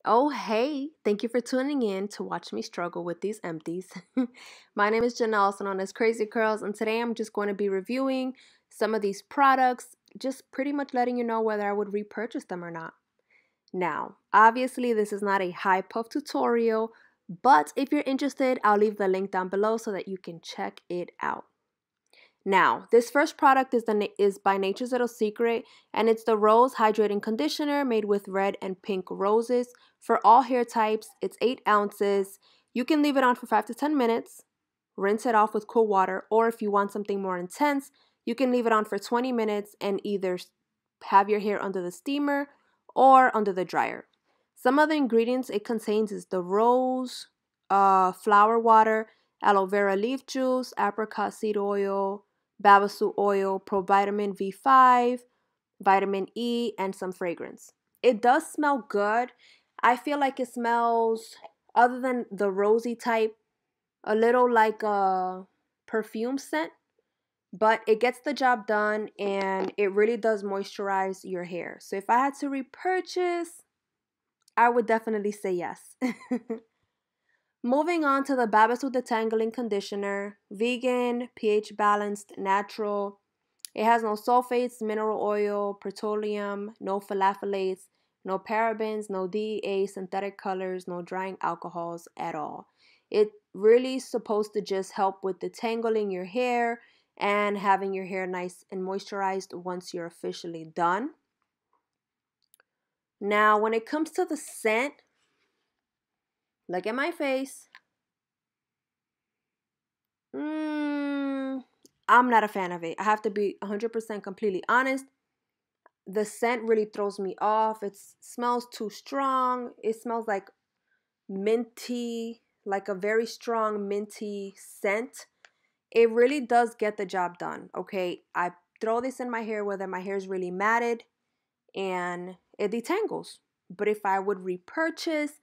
Oh, hey, thank you for tuning in to watch me struggle with these empties. My name is Janelle, also known as KraziiCurls, and today I'm just going to be reviewing some of these products, just pretty much letting you know whether I would repurchase them or not. Now, obviously, this is not a high puff tutorial, but if you're interested, I'll leave the link down below so that you can check it out. Now, this first product is by Nature's Little Secret, and it's the Rose Hydrating Conditioner made with red and pink roses for all hair types. It's 8 ounces. You can leave it on for 5 to 10 minutes, rinse it off with cool water, or if you want something more intense, you can leave it on for 20 minutes and either have your hair under the steamer or under the dryer. Some of the ingredients it contains is the rose, flower water, aloe vera leaf juice, apricot seed oil, Babassu oil, provitamin V5, vitamin E, and some fragrance. It does smell good. I feel like it smells, other than the rosy type, a little like a perfume scent, but it gets the job done and it really does moisturize your hair. So if I had to repurchase, I would definitely say yes. Moving on to the Babassu Detangling Conditioner, vegan, pH balanced, natural. It has no sulfates, mineral oil, petroleum, no phthalates, no parabens, no DEA, synthetic colors, no drying alcohols at all. It really is supposed to just help with detangling your hair and having your hair nice and moisturized once you're officially done. Now, when it comes to the scent, look at my face. I'm not a fan of it. I have to be 100% completely honest. The scent really throws me off. It smells too strong. It smells like minty, like a very strong minty scent. It really does get the job done, okay? I throw this in my hair whether my hair is really matted and it detangles. But if I would repurchase,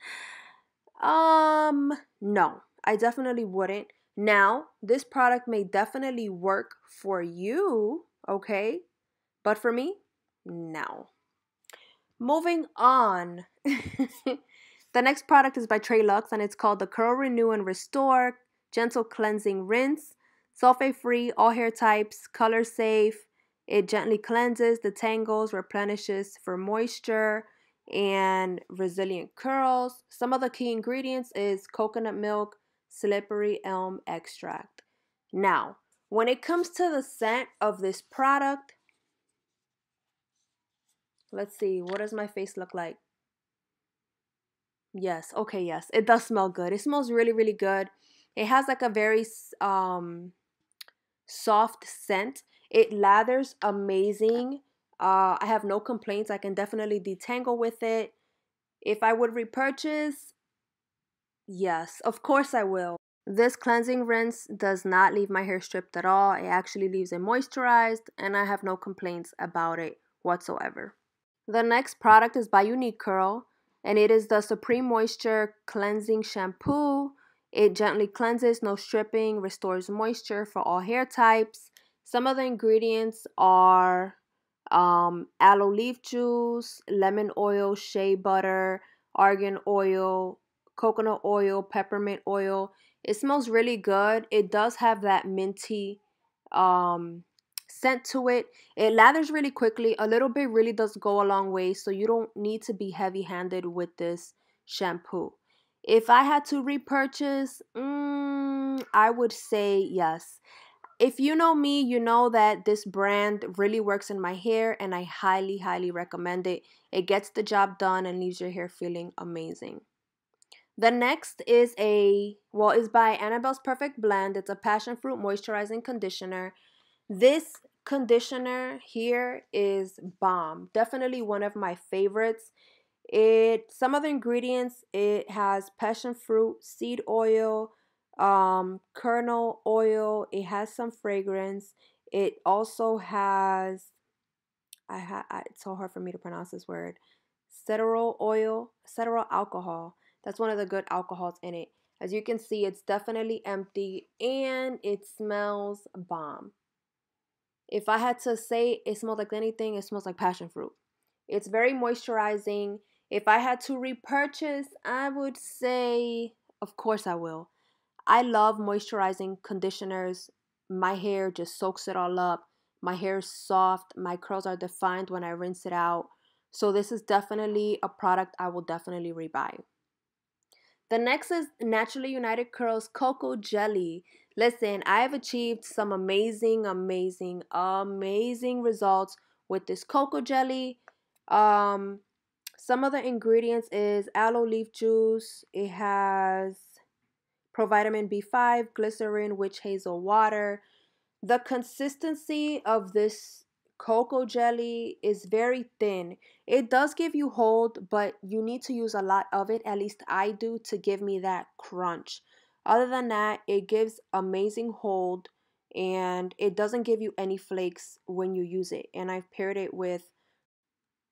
no, I definitely wouldn't. Now, this product may definitely work for you, okay? But for me, no. Moving on. The next product is by TreLuxe and it's called the Curl Renew and Restore Gentle Cleansing Rinse. Sulfate free, all hair types, color safe. It gently cleanses, detangles, replenishes for moisture and resilient curls. Some of the key ingredients is coconut milk, slippery elm extract. Now, when it comes to the scent of this product, let's see, what does my face look like? Yes, okay, yes, it does smell good. It smells really, really good. It has like a very soft scent. It lathers amazing. I have no complaints. I can definitely detangle with it. If I would repurchase, yes, of course I will. This cleansing rinse does not leave my hair stripped at all. It actually leaves it moisturized and I have no complaints about it whatsoever. The next product is by Uniqurl and it is the Supreme Moisture Cleansing Shampoo. It gently cleanses, no stripping, restores moisture for all hair types. Some of the ingredients are aloe leaf juice, lemon oil, shea butter, argan oil, coconut oil, peppermint oil. It smells really good. It does have that minty scent to it. It lathers really quickly. A little bit really does go a long way, so you don't need to be heavy-handed with this shampoo. If I had to repurchase, I would say yes. If you know me, you know that this brand really works in my hair and I highly, highly recommend it. It gets the job done and leaves your hair feeling amazing. The next is is by Annabelle's Perfect Blend. It's a Passionfruit Moisturizing Conditioner. This conditioner here is bomb. Definitely one of my favorites. Some of the ingredients, it has passion fruit, seed oil, kernel oil. It has some fragrance. It also has it's so hard for me to pronounce this word. Ceteral oil, ceteral alcohol. That's one of the good alcohols in it. As you can see, it's definitely empty and it smells bomb. If I had to say it smells like anything, it smells like passion fruit. It's very moisturizing. If I had to repurchase, I would say, of course I will. I love moisturizing conditioners. My hair just soaks it all up. My hair is soft. My curls are defined when I rinse it out. So this is definitely a product I will definitely rebuy. The next is Naturally United Curls Cocoa Jelly. Listen, I have achieved some amazing results with this cocoa jelly. Um, some of the ingredients is aloe leaf juice. It has provitamin B5, glycerin, witch hazel water. The consistency of this cocoa jelly is very thin. It does give you hold, but you need to use a lot of it, at least I do, to give me that crunch. Other than that, it gives amazing hold and it doesn't give you any flakes when you use it. And I've paired it with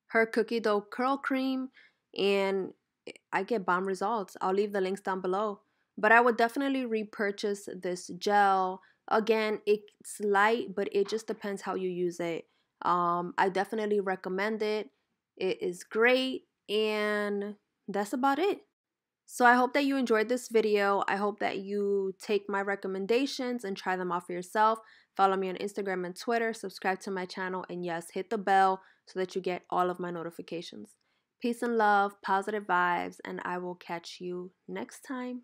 her cookie dough curl cream and I get bomb results. I'll leave the links down below. But I would definitely repurchase this gel. Again, it's light, but it just depends how you use it. I definitely recommend it. It is great, and that's about it. So I hope that you enjoyed this video. I hope that you take my recommendations and try them out for yourself. Follow me on Instagram and Twitter, subscribe to my channel, and yes, hit the bell so that you get all of my notifications. Peace and love, positive vibes, and I will catch you next time.